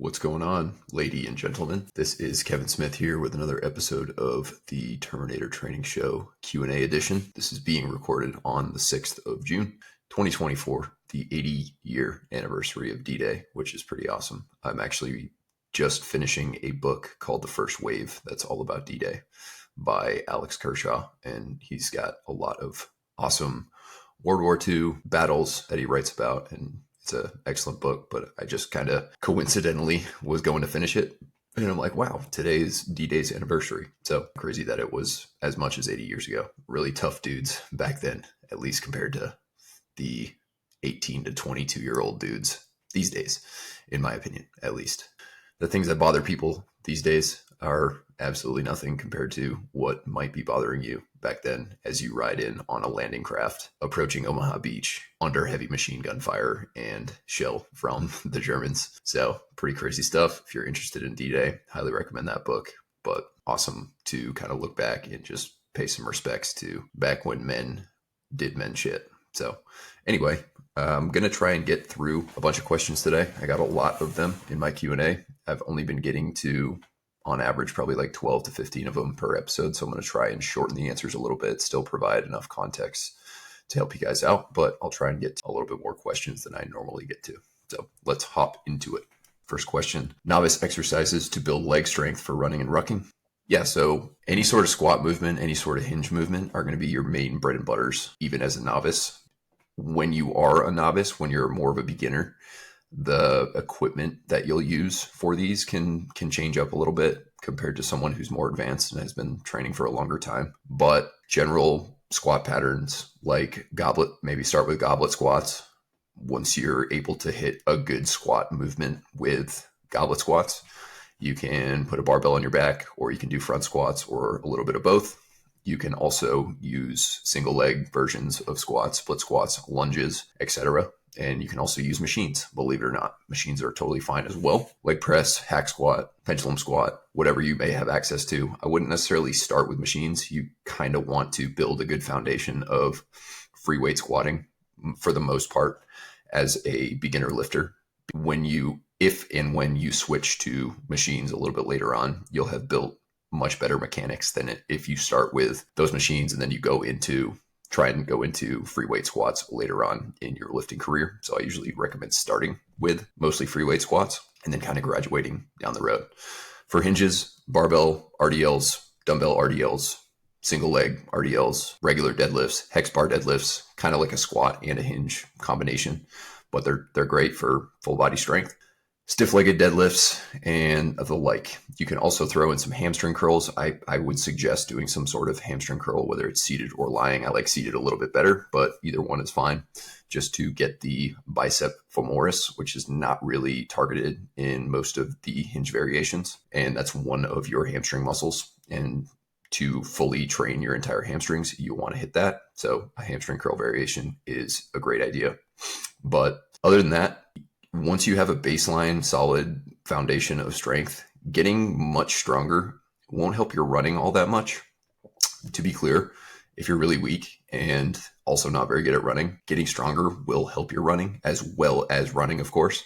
What's going on, lady and gentlemen? This is Kevin Smith here with another episode of the Terminator Training Show Q&A edition. This is being recorded on the 6th of June, 2024, the 80-year anniversary of D-Day, which is pretty awesome. I'm actually just finishing a book called The First Wave that's all about D-Day by Alex Kershaw, and he's got a lot of awesome World War II battles that he writes about, and it's an excellent book, but I just kind of coincidentally was going to finish it. And I'm like, wow, today's D-Day's anniversary. So crazy that it was as much as 80 years ago. Really tough dudes back then, at least compared to the 18 to 22-year-old dudes these days, in my opinion, at least. The things that bother people these days are absolutely nothing compared to what might be bothering you back then as you ride in on a landing craft approaching Omaha Beach under heavy machine gun fire and shell from the Germans. So pretty crazy stuff. If you're interested in D-Day, highly recommend that book. But awesome to kind of look back and just pay some respects to back when men did men shit. So anyway, I'm going to try and get through a bunch of questions today. I got a lot of them in my Q&A. I've only been getting to, on average, probably like 12 to 15 of them per episode. So I'm going to try and shorten the answers a little bit, still provide enough context to help you guys out, but I'll try and get to a little bit more questions than I normally get to. So let's hop into it. First question, novice exercises to build leg strength for running and rucking. Yeah, so any sort of squat movement, any sort of hinge movement are going to be your main bread and butters, even as a novice. When you are a novice, when you're more of a beginner, the equipment that you'll use for these can change up a little bit compared to someone who's more advanced and has been training for a longer time. But general squat patterns like goblet, maybe start with goblet squats. Once you're able to hit a good squat movement with goblet squats, you can put a barbell on your back, or you can do front squats, or a little bit of both. You can also use single leg versions of squats, split squats, lunges, etc. And you can also use machines, believe it or not. Machines are totally fine as well. Leg press, hack squat, pendulum squat, whatever you may have access to. I wouldn't necessarily start with machines. You kind of want to build a good foundation of free weight squatting for the most part as a beginner lifter. If and when you switch to machines a little bit later on, you'll have built much better mechanics than if you start with those machines and then you try and go into free weight squats later on in your lifting career. So I usually recommend starting with mostly free weight squats and then kind of graduating down the road. For hinges, barbell RDLs, dumbbell RDLs, single leg RDLs, regular deadlifts, hex bar deadlifts, kind of like a squat and a hinge combination, but they're great for full body strength. Stiff-legged deadlifts and the like. You can also throw in some hamstring curls. I would suggest doing some sort of hamstring curl, whether it's seated or lying. I like seated a little bit better, but either one is fine, just to get the bicep femoris, which is not really targeted in most of the hinge variations. And that's one of your hamstring muscles. And to fully train your entire hamstrings, you want to hit that. So a hamstring curl variation is a great idea. But other than that, once you have a baseline solid foundation of strength, getting much stronger won't help your running all that much. To be clear, if you're really weak and also not very good at running, getting stronger will help your running as well as running, of course.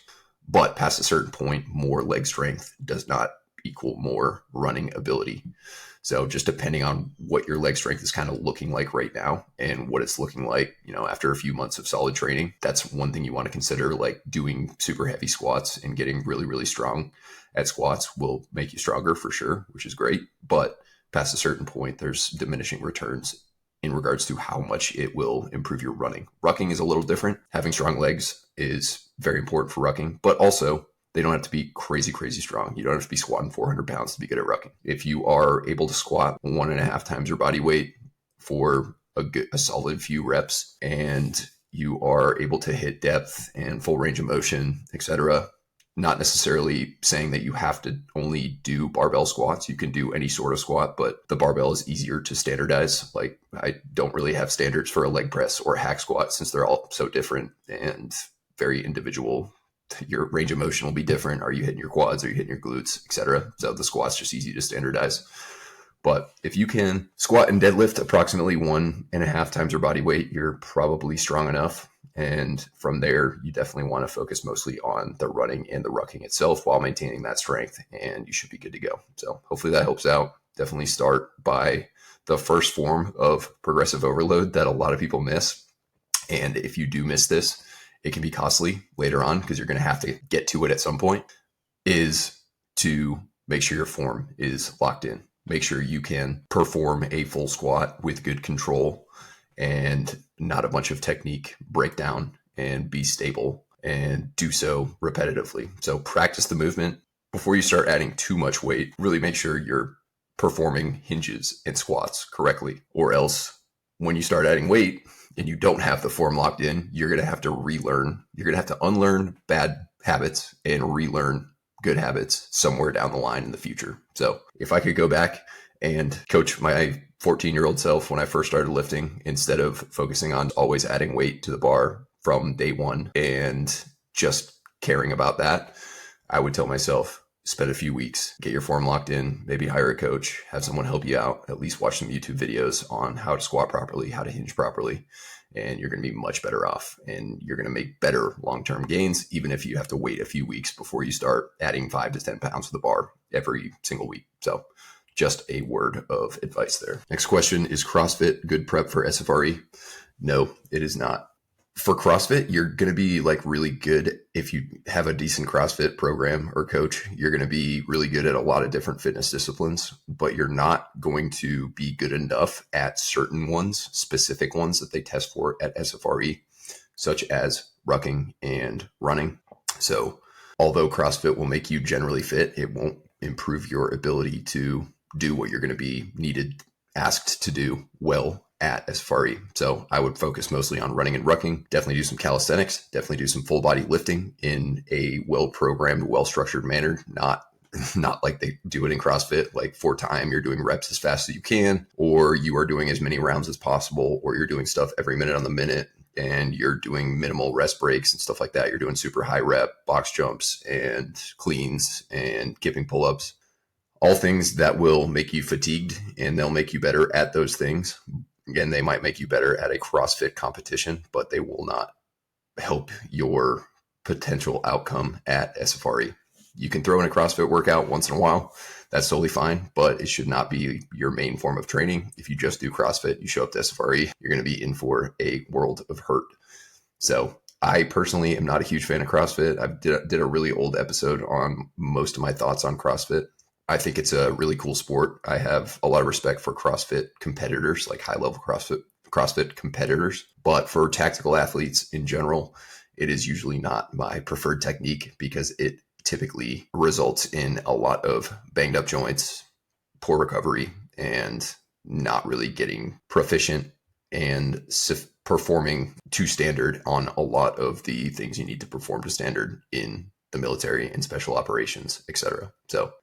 But past a certain point, more leg strength does not equal more running ability. So just depending on what your leg strength is kind of looking like right now and what it's looking like, after a few months of solid training, that's one thing you want to consider. Like doing super heavy squats and getting really, really strong at squats will make you stronger for sure, which is great. But past a certain point, there's diminishing returns in regards to how much it will improve your running. Rucking is a little different. Having strong legs is very important for rucking, but also they don't have to be crazy, crazy strong. You don't have to be squatting 400 pounds to be good at rucking. If you are able to squat 1.5 times your body weight for a solid few reps, and you are able to hit depth and full range of motion, etc., not necessarily saying that you have to only do barbell squats. You can do any sort of squat, but the barbell is easier to standardize. Like I don't really have standards for a leg press or a hack squat since they're all so different and very individual. Your range of motion will be different. Are you hitting your quads? Are you hitting your glutes, etc.? So the squat's just easy to standardize. But if you can squat and deadlift approximately 1.5 times your body weight, you're probably strong enough. And from there, you definitely want to focus mostly on the running and the rucking itself while maintaining that strength, and you should be good to go. So hopefully that helps out. Definitely start by the first form of progressive overload that a lot of people miss. And if you do miss this, it can be costly later on because you're going to have to get to it at some point, is to make sure your form is locked in. Make sure you can perform a full squat with good control and not a bunch of technique breakdown, and be stable and do so repetitively. So practice the movement before you start adding too much weight. Really make sure you're performing hinges and squats correctly, or else when you start adding weight and you don't have the form locked in, you're going to have to relearn. You're going to have to unlearn bad habits and relearn good habits somewhere down the line in the future. So if I could go back and coach my 14-year-old self when I first started lifting, instead of focusing on always adding weight to the bar from day one and just caring about that, I would tell myself, spend a few weeks, get your form locked in, maybe hire a coach, have someone help you out, at least watch some YouTube videos on how to squat properly, how to hinge properly, and you're going to be much better off, and you're going to make better long-term gains, even if you have to wait a few weeks before you start adding 5 to 10 pounds to the bar every single week. So just a word of advice there. Next question, is CrossFit good prep for SFRE? No, it is not. For CrossFit, you're going to be like really good if you have a decent CrossFit program or coach. You're going to be really good at a lot of different fitness disciplines, but you're not going to be good enough at certain ones, specific ones that they test for at SFRE, such as rucking and running. So although CrossFit will make you generally fit, it won't improve your ability to do what you're going to be asked to do well at SFRE. So I would focus mostly on running and rucking, definitely do some calisthenics, definitely do some full body lifting in a well-programmed, well-structured manner, not like they do it in CrossFit, like for time, you're doing reps as fast as you can, or you are doing as many rounds as possible, or you're doing stuff every minute on the minute, and you're doing minimal rest breaks and stuff like that. You're doing super high rep box jumps and cleans and kipping pull-ups, all things that will make you fatigued, and they'll make you better at those things. Again, they might make you better at a CrossFit competition, but they will not help your potential outcome at SFRE. You can throw in a CrossFit workout once in a while. That's totally fine, but it should not be your main form of training. If you just do CrossFit, you show up to SFRE, you're going to be in for a world of hurt. So I personally am not a huge fan of CrossFit. I did a really old episode on most of my thoughts on CrossFit. I think it's a really cool sport. I have a lot of respect for CrossFit competitors, like high-level CrossFit competitors. But for tactical athletes in general, it is usually not my preferred technique because it typically results in a lot of banged up joints, poor recovery, and not really getting proficient and performing to standard on a lot of the things you need to perform to standard in the military and special operations, etc. So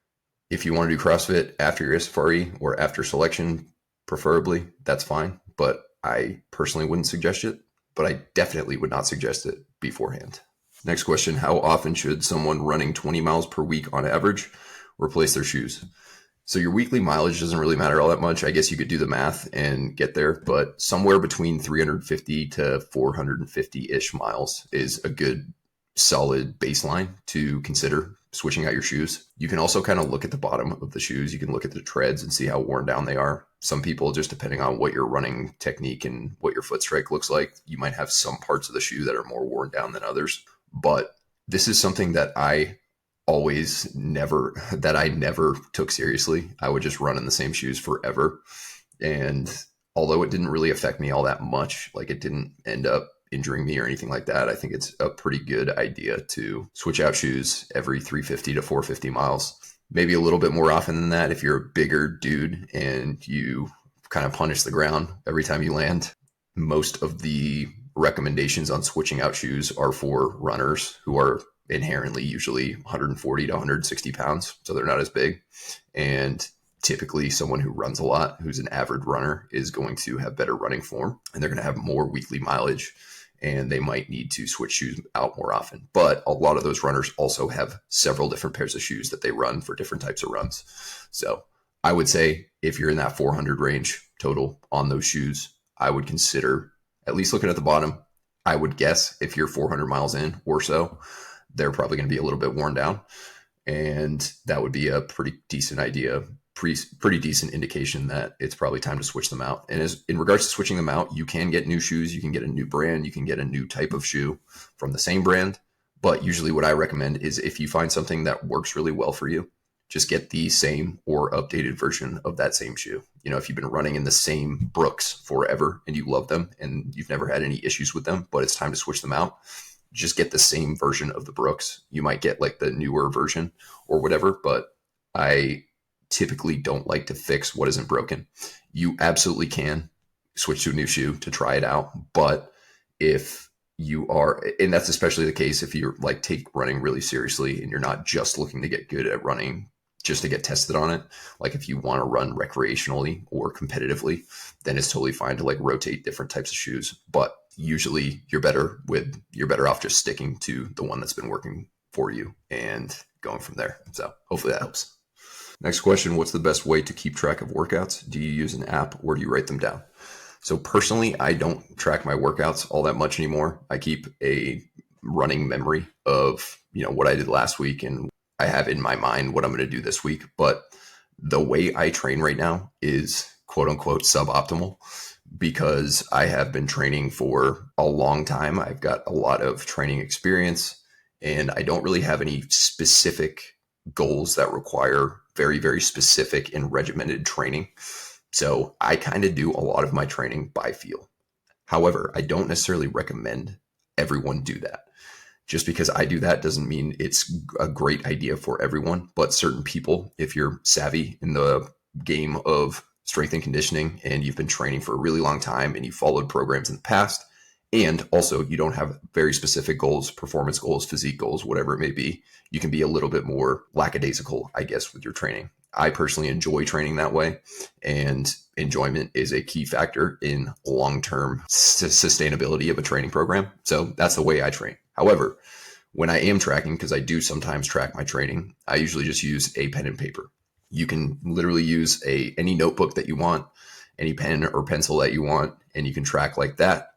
if you want to do CrossFit after your SFRE or after selection, preferably, that's fine. But I personally wouldn't suggest it, but I definitely would not suggest it beforehand. Next question, how often should someone running 20 miles per week on average replace their shoes? So your weekly mileage doesn't really matter all that much. I guess you could do the math and get there, but somewhere between 350 to 450-ish miles is a good solid baseline to consider switching out your shoes. You can also kind of look at the bottom of the shoes. You can look at the treads and see how worn down they are. Some people, just depending on what your running technique and what your foot strike looks like, you might have some parts of the shoe that are more worn down than others. But this is something that I never took seriously. I would just run in the same shoes forever. And although it didn't really affect me all that much, like it didn't end up injuring me or anything like that, I think it's a pretty good idea to switch out shoes every 350 to 450 miles. Maybe a little bit more often than that if you're a bigger dude and you kind of punish the ground every time you land. Most of the recommendations on switching out shoes are for runners who are inherently usually 140 to 160 pounds, so they're not as big. And typically someone who runs a lot, who's an average runner, is going to have better running form, and they're going to have more weekly mileage, and they might need to switch shoes out more often. But a lot of those runners also have several different pairs of shoes that they run for different types of runs. So I would say if you're in that 400 range total on those shoes, I would consider at least looking at the bottom, I would guess if you're 400 miles in or so, they're probably going to be a little bit worn down. And that would be a pretty decent idea, pretty decent indication that it's probably time to switch them out. And as in regards to switching them out, you can get new shoes, you can get a new brand, you can get a new type of shoe from the same brand. But usually what I recommend is if you find something that works really well for you, just get the same or updated version of that same shoe. You know, if you've been running in the same Brooks forever and you love them and you've never had any issues with them, but it's time to switch them out, just get the same version of the Brooks. You might get like the newer version or whatever, but I typically don't like to fix what isn't broken. You absolutely can switch to a new shoe to try it out, but if you are, and that's especially the case if you're like take running really seriously and you're not just looking to get good at running just to get tested on it. Like if you want to run recreationally or competitively, then it's totally fine to like rotate different types of shoes. But usually you're better off just sticking to the one that's been working for you and going from there. So hopefully that helps. Next question, what's the best way to keep track of workouts? Do you use an app or do you write them down? So personally, I don't track my workouts all that much anymore. I keep a running memory of, what I did last week, and I have in my mind what I'm going to do this week. But the way I train right now is quote unquote suboptimal because I have been training for a long time. I've got a lot of training experience and I don't really have any specific goals that require very, very specific and regimented training. So I kind of do a lot of my training by feel. However, I don't necessarily recommend everyone do that. Just because I do that doesn't mean it's a great idea for everyone, but certain people, if you're savvy in the game of strength and conditioning and you've been training for a really long time and you followed programs in the past, and also you don't have very specific goals, performance goals, physique goals, whatever it may be, you can be a little bit more lackadaisical, I guess, with your training. I personally enjoy training that way, and enjoyment is a key factor in long-term sustainability of a training program. So that's the way I train. However, when I am tracking, because I do sometimes track my training, I usually just use a pen and paper. You can literally use any notebook that you want, any pen or pencil that you want, and you can track like that.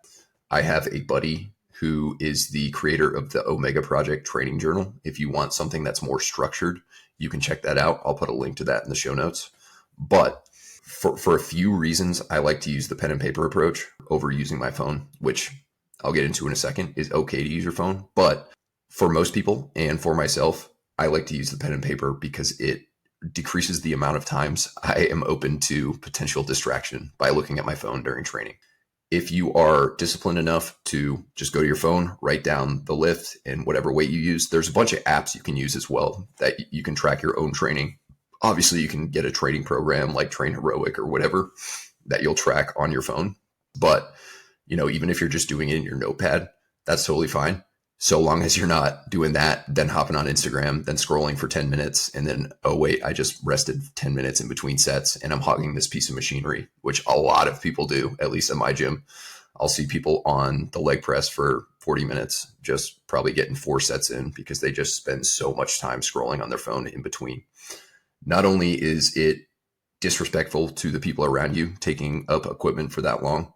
I have a buddy who is the creator of the Omega Project training journal. If you want something that's more structured, you can check that out. I'll put a link to that in the show notes. But for a few reasons, I like to use the pen and paper approach over using my phone, which I'll get into in a second. Is okay to use your phone. But for most people and for myself, I like to use the pen and paper because it decreases the amount of times I am open to potential distraction by looking at my phone during training. If you are disciplined enough to just go to your phone, write down the lift and whatever weight you use, there's a bunch of apps you can use as well that you can track your own training. Obviously, you can get a training program like TrainHeroic or whatever that you'll track on your phone. But, even if you're just doing it in your notepad, that's totally fine. So long as you're not doing that, then hopping on Instagram, then scrolling for 10 minutes, and then, oh, wait, I just rested 10 minutes in between sets and I'm hogging this piece of machinery, which a lot of people do, at least at my gym. I'll see people on the leg press for 40 minutes, just probably getting 4 sets in because they just spend so much time scrolling on their phone in between. Not only is it disrespectful to the people around you taking up equipment for that long,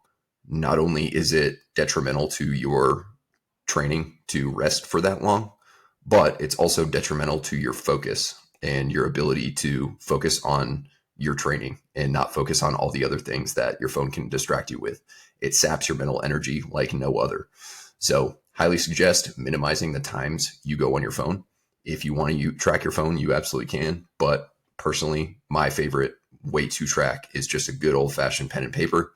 not only is it detrimental to your training to rest for that long, but it's also detrimental to your focus and your ability to focus on your training and not focus on all the other things that your phone can distract you with. It saps your mental energy like no other. So highly suggest minimizing the times you go on your phone. If you want to track your phone, you absolutely can. But personally, my favorite way to track is just a good old fashioned pen and paper.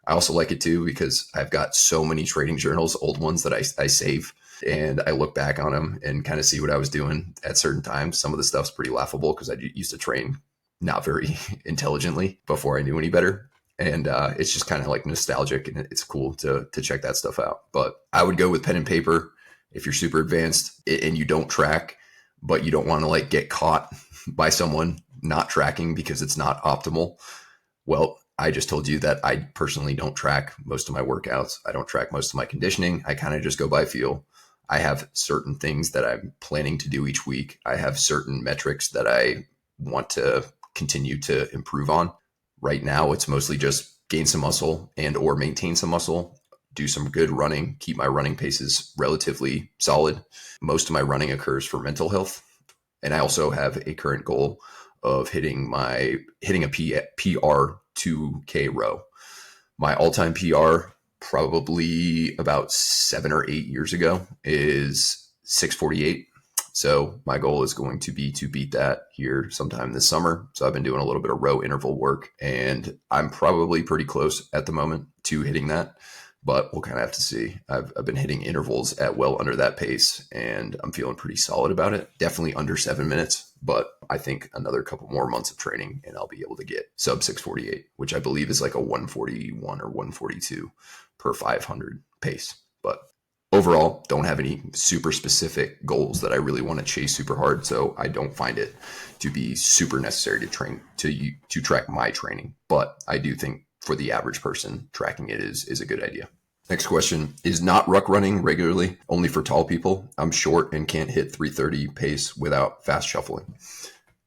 I also like it too because I've got so many training journals, old ones that I save, and I look back on them and kind of see what I was doing at certain times. Some of the stuff's pretty laughable because I used to train not very intelligently before I knew any better. And it's just kind of like nostalgic, and it's cool to check that stuff out. But I would go with pen and paper if you're super advanced and you don't track, but you don't want to like get caught by someone not tracking because it's not optimal. Well, I just told you that I personally don't track most of my workouts. I don't track most of my conditioning. I kind of just go by feel. I have certain things that I'm planning to do each week. I have certain metrics that I want to continue to improve on. Right now, it's mostly just gain some muscle and or maintain some muscle. do some good running, keep my running paces relatively solid. Most of my running occurs for mental health. And I also have a current goal of hitting a PR 2K row. My all-time PR, probably about 7 or 8 years ago, is 6:48. So my goal is going to be to beat that here sometime this summer. So I've been doing a little bit of row interval work, and I'm probably pretty close at the moment to hitting that, but we'll kind of have to see. I've been hitting intervals at well under that pace, and I'm feeling pretty solid about it. Definitely under 7 minutes, but I think another couple more months of training and I'll be able to get sub 6:48, which I believe is like a 1:41 or 1:42 per 500 pace. But overall, don't have any super specific goals that I really want to chase super hard. So I don't find it to be super necessary to track my training. But I do think for the average person, tracking it is a good idea. Next question, is not ruck running regularly only for tall people? I'm short and can't hit 3:30 pace without fast shuffling.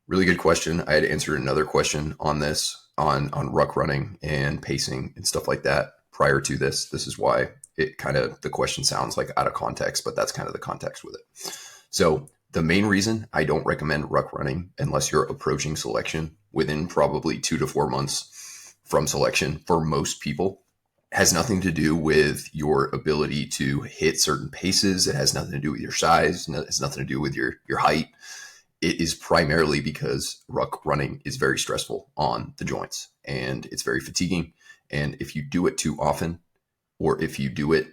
Really good question. I had answered another question on this, on ruck running and pacing and stuff like that prior to this. This is why the question sounds like out of context, but that's kind of the context with it. So the main reason I don't recommend ruck running unless you're approaching selection within probably 2 to 4 months from selection for most people has nothing to do with your ability to hit certain paces. It has nothing to do with your size. It has nothing to do with your height. It is primarily because ruck running is very stressful on the joints and it's very fatiguing. And if you do it too often, or if you do it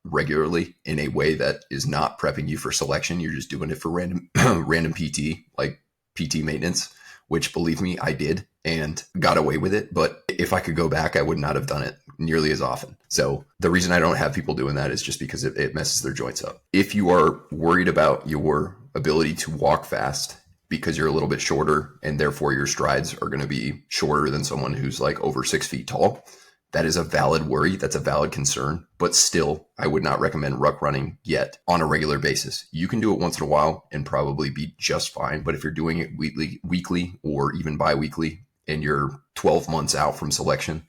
regularly in a way that is not prepping you for selection, you're just doing it for random PT, like PT maintenance, which believe me, I did and got away with it. But if I could go back, I would not have done it nearly as often. So the reason I don't have people doing that is just because it messes their joints up. If you are worried about your ability to walk fast because you're a little bit shorter and therefore your strides are going to be shorter than someone who's like over 6 feet tall, that is a valid worry. That's a valid concern. But still, I would not recommend ruck running yet on a regular basis. You can do it once in a while and probably be just fine. But if you're doing it weekly or even bi-weekly and you're 12 months out from selection,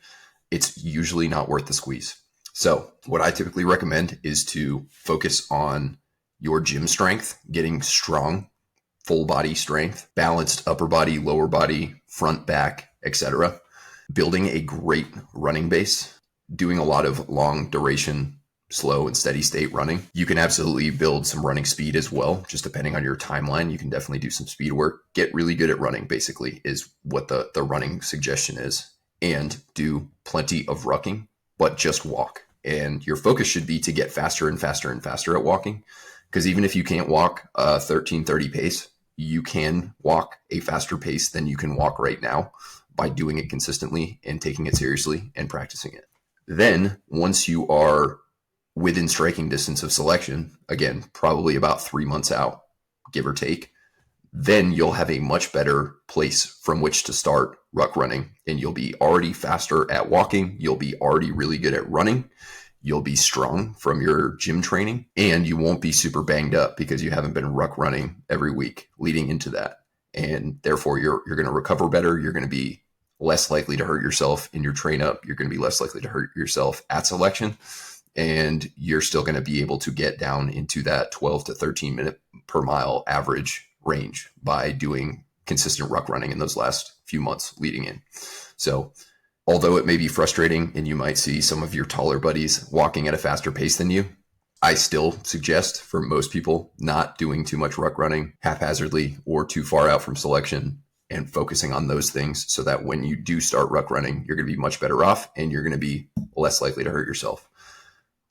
it's usually not worth the squeeze. So what I typically recommend is to focus on your gym strength, getting strong, full body strength, balanced upper body, lower body, front, back, etc. Building a great running base, doing a lot of long duration, slow and steady state running. You can absolutely build some running speed as well, just depending on your timeline. You can definitely do some speed work. Get really good at running, basically, is what the running suggestion is. And do plenty of rucking, but just walk. And your focus should be to get faster and faster and faster at walking. Because even if you can't walk a 13:30 pace, you can walk a faster pace than you can walk right now by doing it consistently and taking it seriously and practicing it. Then once you are within striking distance of selection, again, probably about 3 months out, give or take, then you'll have a much better place from which to start ruck running, and you'll be already faster at walking. You'll be already really good at running. You'll be strong from your gym training, and you won't be super banged up because you haven't been ruck running every week leading into that. And therefore you're going to recover better. You're going to be less likely to hurt yourself in your train up. You're going to be less likely to hurt yourself at selection. And you're still going to be able to get down into that 12 to 13 minute per mile average range by doing consistent ruck running in those last few months leading in. So although it may be frustrating and you might see some of your taller buddies walking at a faster pace than you, I still suggest for most people not doing too much ruck running haphazardly or too far out from selection and focusing on those things so that when you do start ruck running, you're going to be much better off and you're going to be less likely to hurt yourself.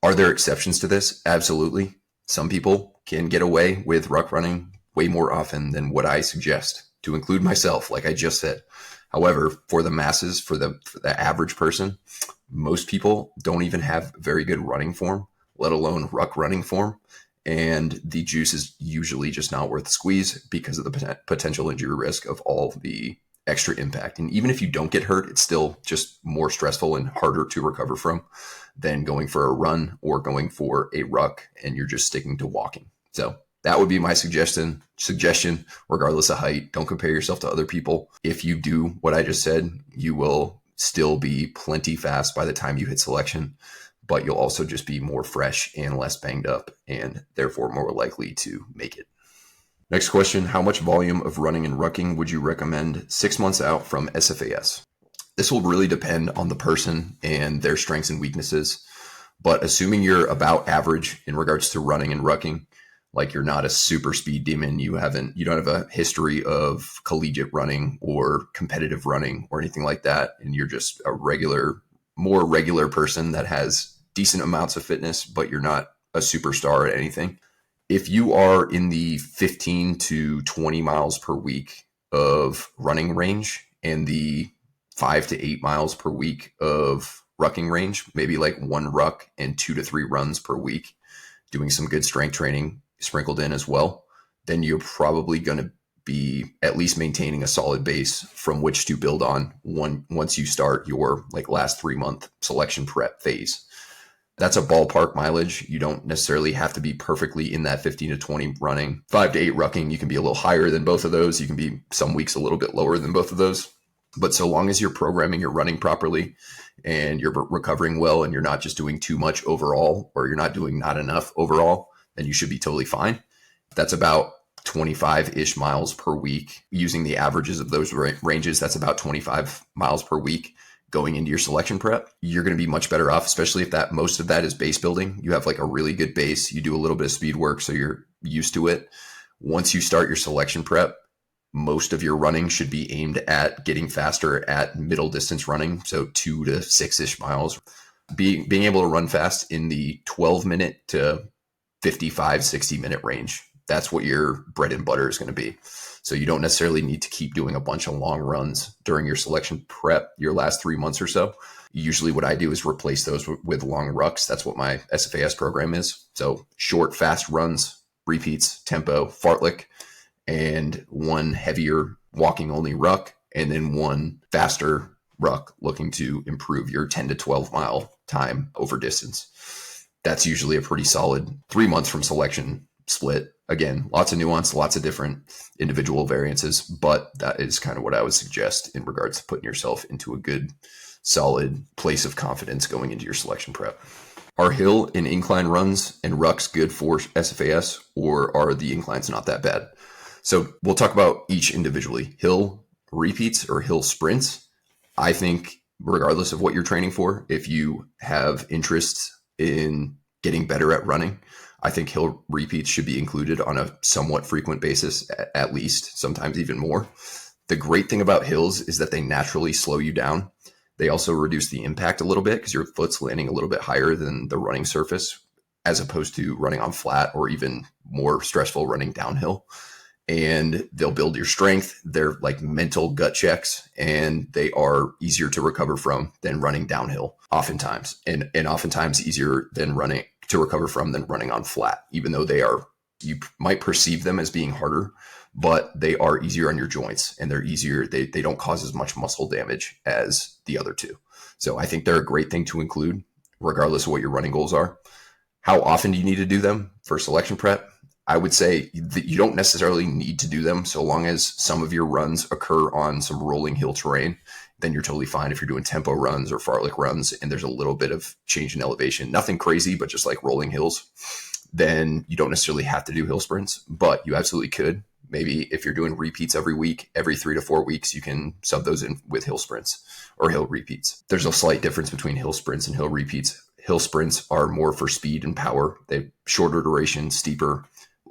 Are there exceptions to this? Absolutely. Some people can get away with ruck running way more often than what I suggest, to include myself, like I just said. However, for the masses, for the average person, most people don't even have very good running form, let alone ruck running form. And the juice is usually just not worth the squeeze because of the potential injury risk of all the extra impact. And even if you don't get hurt, it's still just more stressful and harder to recover from than going for a run or going for a ruck and you're just sticking to walking. So that would be my suggestion, regardless of height. Don't compare yourself to other people. If you do what I just said, you will still be plenty fast by the time you hit selection. but you'll also just be more fresh and less banged up and therefore more likely to make it. Next question, how much volume of running and rucking would you recommend 6 months out from SFAS? This will really depend on the person and their strengths and weaknesses, but assuming you're about average in regards to running and rucking, like you're not a super speed demon, you don't have a history of collegiate running or competitive running or anything like that, and you're just a more regular person that has decent amounts of fitness, but you're not a superstar at anything. If you are in the 15 to 20 miles per week of running range and the 5 to 8 miles per week of rucking range, maybe like 1 ruck and 2 to 3 runs per week, doing some good strength training sprinkled in as well, then you're probably going to be at least maintaining a solid base from which to build on once you start your like last 3-month selection prep phase. That's a ballpark mileage. You don't necessarily have to be perfectly in that 15 to 20 running. 5 to 8 rucking, you can be a little higher than both of those. You can be some weeks a little bit lower than both of those. But so long as you're programming your running properly and you're recovering well and you're not just doing too much overall, or you're not doing not enough overall, then you should be totally fine. That's about 25-ish miles per week. Using the averages of those ranges, that's about 25 miles per week going into your selection prep. You're going to be much better off, especially if that most of that is base building. You have like a really good base. You do a little bit of speed work, so you're used to it. Once you start your selection prep, most of your running should be aimed at getting faster at middle distance running, so 2 to 6-ish miles. Being able to run fast in the 12-minute to 55, 60-minute range. That's what your bread and butter is going to be. So you don't necessarily need to keep doing a bunch of long runs during your selection prep, your last 3 months or so. Usually what I do is replace those with long rucks. That's what my SFAS program is. So short, fast runs, repeats, tempo, fartlek, and 1 heavier walking only ruck, and then 1 faster ruck looking to improve your 10 to 12 mile time over distance. That's usually a pretty solid 3 months from selection split. Again, lots of nuance, lots of different individual variances, but that is kind of what I would suggest in regards to putting yourself into a good, solid place of confidence going into your selection prep. Are hill and incline runs and rucks good for SFAS, or are the inclines not that bad? So we'll talk about each individually. Hill repeats or hill sprints. I think regardless of what you're training for, if you have interests in getting better at running, I think hill repeats should be included on a somewhat frequent basis, at least, sometimes even more. The great thing about hills is that they naturally slow you down. They also reduce the impact a little bit because your foot's landing a little bit higher than the running surface, as opposed to running on flat or even more stressful running downhill. And they'll build your strength. They're like mental gut checks, and they are easier to recover from than running downhill oftentimes, and oftentimes easier than running to recover from than running on flat, even though you might perceive them as being harder, but they are easier on your joints, and they're easier. They don't cause as much muscle damage as the other two. So I think they're a great thing to include regardless of what your running goals are. How often do you need to do them for selection prep? I would say that you don't necessarily need to do them so long as some of your runs occur on some rolling hill terrain. Then you're totally fine if you're doing tempo runs or fartlek runs and there's a little bit of change in elevation. Nothing crazy, but just like rolling hills. Then you don't necessarily have to do hill sprints, but you absolutely could. Maybe if you're doing repeats every week, every 3 to 4 weeks, you can sub those in with hill sprints or hill repeats. There's a slight difference between hill sprints and hill repeats. Hill sprints are more for speed and power. They're shorter duration, steeper,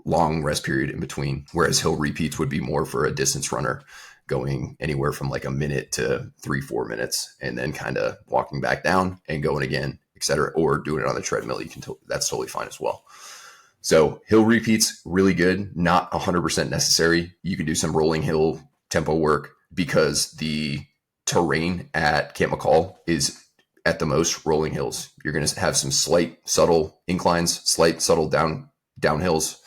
long rest period in between, whereas hill repeats would be more for a distance runner going anywhere from like a minute to 3-4 minutes and then kind of walking back down and going again, etc., or doing it on the treadmill. That's totally fine as well. So hill repeats, really good, not 100% necessary. You can do some rolling hill tempo work because the terrain at Camp McCall is at the most rolling hills. You're going to have some slight subtle inclines, slight subtle downhills,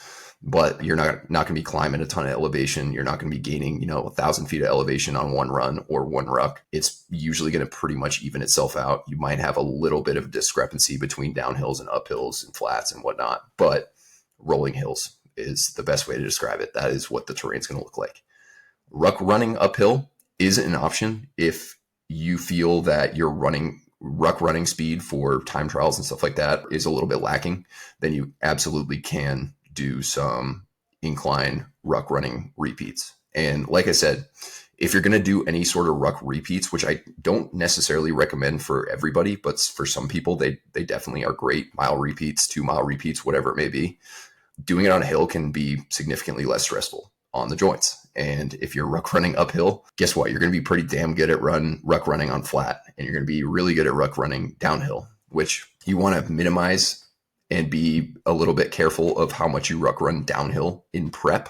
but you're not going to be climbing a ton of elevation. You're not going to be gaining, 1,000 feet of elevation on one run or one ruck. It's usually going to pretty much even itself out. You might have a little bit of discrepancy between downhills and uphills and flats and whatnot, but rolling hills is the best way to describe it. That is what the terrain's going to look like. Ruck running uphill is an option if you feel that your running ruck running speed for time trials and stuff like that is a little bit lacking, then you absolutely can do some incline ruck running repeats. And like I said, if you're going to do any sort of ruck repeats, which I don't necessarily recommend for everybody, but for some people, they definitely are great. Mile repeats, 2 mile repeats, whatever it may be. Doing it on a hill can be significantly less stressful on the joints. And if you're ruck running uphill, guess what? You're going to be pretty damn good at ruck running on flat. And you're going to be really good at ruck running downhill, which you want to minimize and be a little bit careful of how much you ruck run downhill in prep.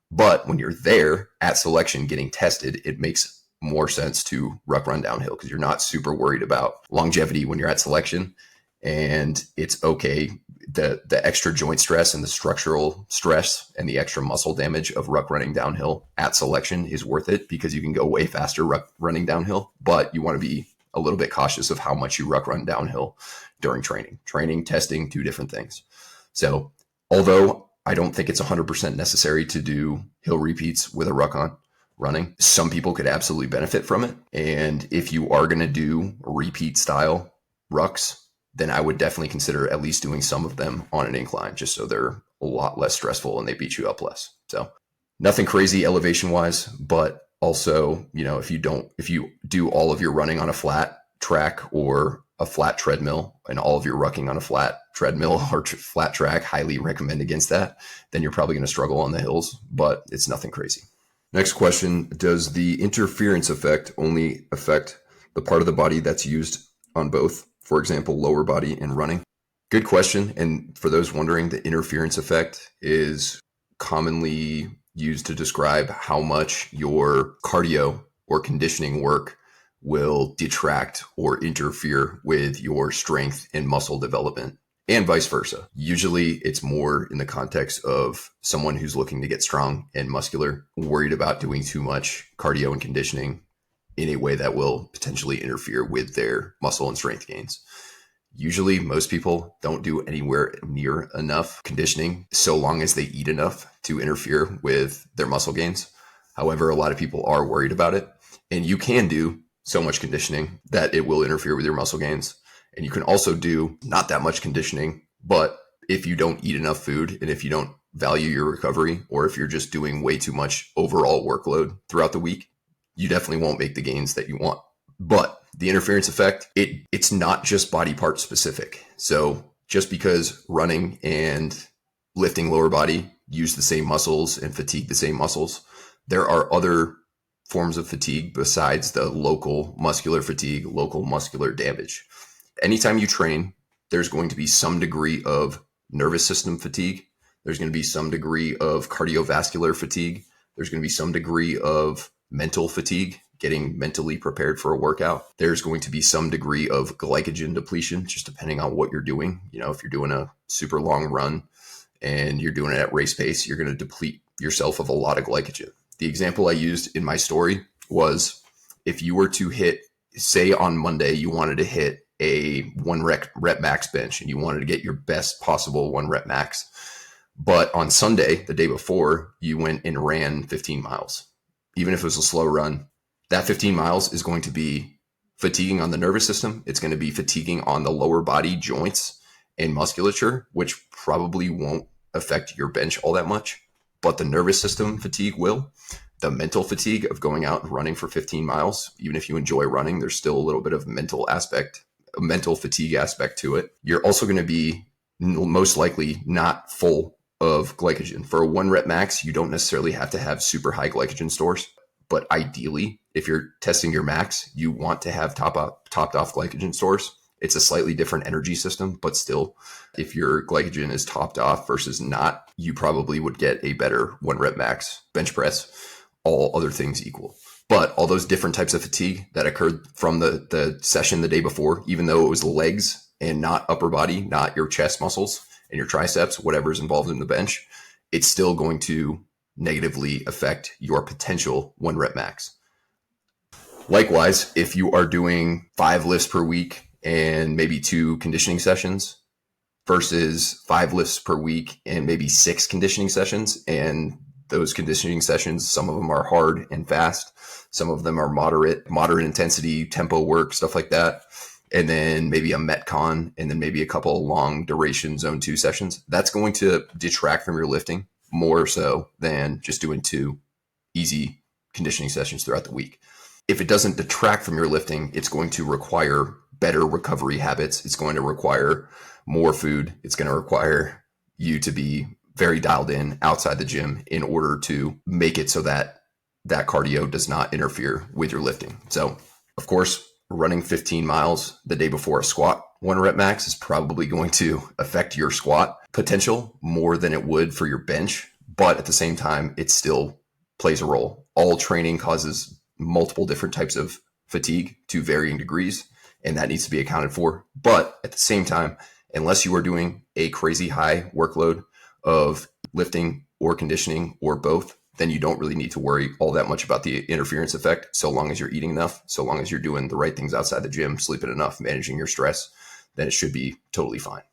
But when you're there at selection getting tested, it makes more sense to ruck run downhill because you're not super worried about longevity when you're at selection. And it's okay. The extra joint stress and the structural stress and the extra muscle damage of ruck running downhill at selection is worth it because you can go way faster ruck running downhill. But you want to be a little bit cautious of how much you ruck run downhill during training. Training, testing, 2 different things. So although I don't think it's 100% necessary to do hill repeats with a ruck on running, some people could absolutely benefit from it. And if you are going to do repeat style rucks, then I would definitely consider at least doing some of them on an incline, just so they're a lot less stressful and they beat you up less. So nothing crazy elevation wise, but also, if you do all of your running on a flat track or a flat treadmill and all of your rucking on a flat treadmill or flat track, highly recommend against that, then you're probably going to struggle on the hills, but it's nothing crazy. Next question, does the interference effect only affect the part of the body that's used on both? For example, lower body and running? Good question. And for those wondering, the interference effect is commonly used to describe how much your cardio or conditioning work will detract or interfere with your strength and muscle development, and vice versa. Usually it's more in the context of someone who's looking to get strong and muscular, worried about doing too much cardio and conditioning in a way that will potentially interfere with their muscle and strength gains. Usually most people don't do anywhere near enough conditioning so long as they eat enough to interfere with their muscle gains. However, a lot of people are worried about it, and you can do so much conditioning that it will interfere with your muscle gains. And you can also do not that much conditioning, but if you don't eat enough food and if you don't value your recovery, or if you're just doing way too much overall workload throughout the week, you definitely won't make the gains that you want. But the interference effect, it's not just body part specific. So just because running and lifting lower body use the same muscles and fatigue the same muscles, there are other forms of fatigue besides the local muscular fatigue, local muscular damage. Anytime you train, there's going to be some degree of nervous system fatigue. There's going to be some degree of cardiovascular fatigue. There's going to be some degree of mental fatigue, getting mentally prepared for a workout. There's going to be some degree of glycogen depletion, just depending on what you're doing. If you're doing a super long run and you're doing it at race pace, you're going to deplete yourself of a lot of glycogen. The example I used in my story was if you were to hit, say on Monday, you wanted to hit a 1 rep max bench and you wanted to get your best possible 1 rep max. But on Sunday, the day before, you went and ran 15 miles. Even if it was a slow run, that 15 miles is going to be fatiguing on the nervous system. It's going to be fatiguing on the lower body joints and musculature, which probably won't affect your bench all that much. But the nervous system fatigue will. The mental fatigue of going out and running for 15 miles, even if you enjoy running, there's still a little bit of mental fatigue aspect to it. You're also going to be most likely not full of glycogen. For a 1 rep max, you don't necessarily have to have super high glycogen stores. But ideally, if you're testing your max, you want to have topped off glycogen stores. It's a slightly different energy system, but still, if your glycogen is topped off versus not, you probably would get a better 1 rep max bench press, all other things equal. But all those different types of fatigue that occurred from the session the day before, even though it was legs and not upper body, not your chest muscles and your triceps, whatever's involved in the bench, it's still going to negatively affect your potential 1 rep max. Likewise, if you are doing 5 lifts per week and maybe 2 conditioning sessions versus 5 lifts per week and maybe 6 conditioning sessions, and those conditioning sessions, some of them are hard and fast, some of them are moderate intensity, tempo work, stuff like that. and then maybe a Metcon, and then maybe a couple long duration zone 2 sessions, that's going to detract from your lifting more so than just doing 2 easy conditioning sessions throughout the week. If it doesn't detract from your lifting, it's going to require better recovery habits. It's going to require more food. It's going to require you to be very dialed in outside the gym in order to make it so that that cardio does not interfere with your lifting. So, of course, running 15 miles the day before a squat 1 rep max is probably going to affect your squat potential more than it would for your bench. But at the same time, it still plays a role. All training causes multiple different types of fatigue to varying degrees, and that needs to be accounted for. But at the same time, unless you are doing a crazy high workload of lifting or conditioning or both, then you don't really need to worry all that much about the interference effect, so long as you're eating enough, so long as you're doing the right things outside the gym, sleeping enough, managing your stress, then it should be totally fine.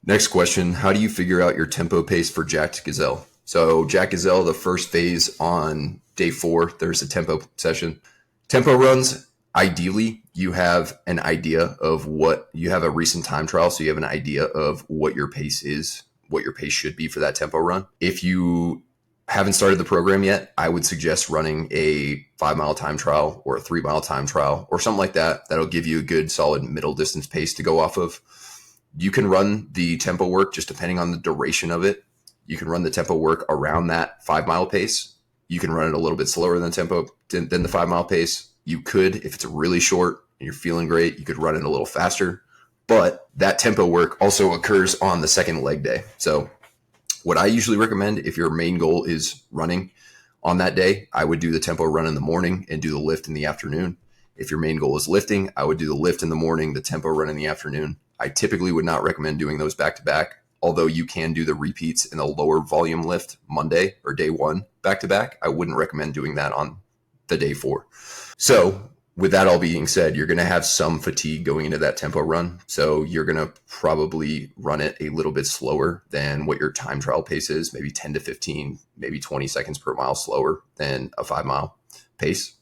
Next question, how do you figure out your tempo pace for Jacked Gazelle? So Jacked Gazelle, the first phase on day 4, there's a tempo session. Tempo runs, ideally, you have an idea of what, you have a recent time trial, so you have an idea of what your pace is, what your pace should be for that tempo run. If you haven't started the program yet, I would suggest running a 5-mile time trial or a 3-mile time trial or something like that. That'll give you a good solid middle distance pace to go off of. You can run the tempo work just depending on the duration of it. You can run the tempo work around that 5-mile pace. You can run it a little bit slower than the 5-mile pace. You could, if it's really short and you're feeling great, you could run it a little faster. But that tempo work also occurs on the second leg day. So what I usually recommend, if your main goal is running on that day, I would do the tempo run in the morning and do the lift in the afternoon. If your main goal is lifting, I would do the lift in the morning, the tempo run in the afternoon. I typically would not recommend doing those back to back, although you can do the repeats in a lower volume lift Monday or day 1 back to back. I wouldn't recommend doing that on the day 4. So with that all being said, you're going to have some fatigue going into that tempo run. So you're going to probably run it a little bit slower than what your time trial pace is, maybe 10 to 15, maybe 20 seconds per mile slower than a 5-mile pace.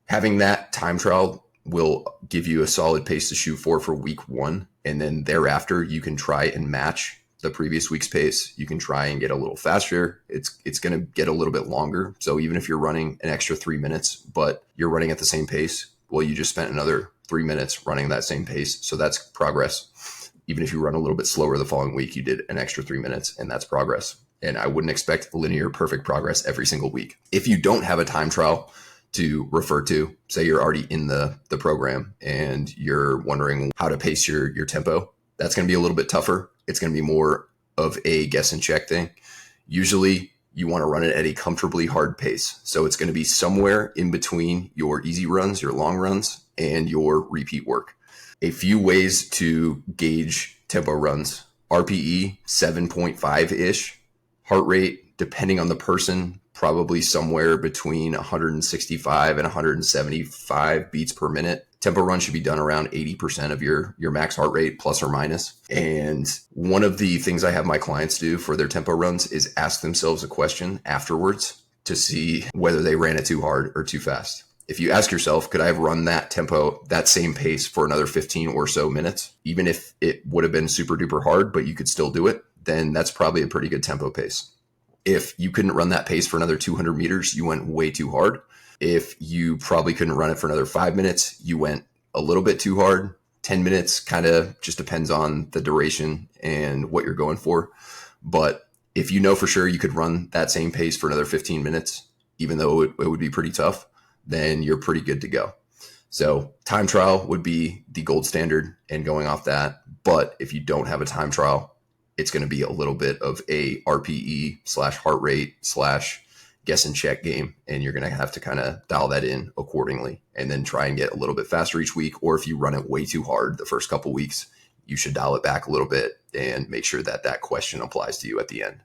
Having that time trial will give you a solid pace to shoot for week 1. And then thereafter, you can try and match the previous week's pace. You can try and get a little faster. It's going to get a little bit longer. So even if you're running an extra 3 minutes, but you're running at the same pace, well, you just spent another 3 minutes running that same pace. So that's progress. Even if you run a little bit slower the following week, you did an extra 3 minutes, and that's progress. And I wouldn't expect linear perfect progress every single week. If you don't have a time trial to refer to, say you're already in the program and you're wondering how to pace your tempo, that's going to be a little bit tougher. It's going to be more of a guess and check thing. Usually you want to run it at a comfortably hard pace. So it's going to be somewhere in between your easy runs, your long runs, and your repeat work. A few ways to gauge tempo runs: RPE 7.5-ish, heart rate, depending on the person, probably somewhere between 165 and 175 beats per minute. Tempo run should be done around 80% of your max heart rate, plus or minus. And one of the things I have my clients do for their tempo runs is ask themselves a question afterwards to see whether they ran it too hard or too fast. If you ask yourself, could I have run that tempo, that same pace for another 15 or so minutes, even if it would have been super duper hard, but you could still do it, then that's probably a pretty good tempo pace. If you couldn't run that pace for another 200 meters, you went way too hard. If you probably couldn't run it for another 5 minutes, you went a little bit too hard. 10 minutes kind of just depends on the duration and what you're going for. But if you know for sure you could run that same pace for another 15 minutes, even though it would be pretty tough, then you're pretty good to go. So time trial would be the gold standard and going off that. But if you don't have a time trial, it's going to be a little bit of a RPE / heart rate / guess and check game. And you're going to have to kind of dial that in accordingly and then try and get a little bit faster each week. Or if you run it way too hard the first couple weeks, you should dial it back a little bit and make sure that that question applies to you at the end.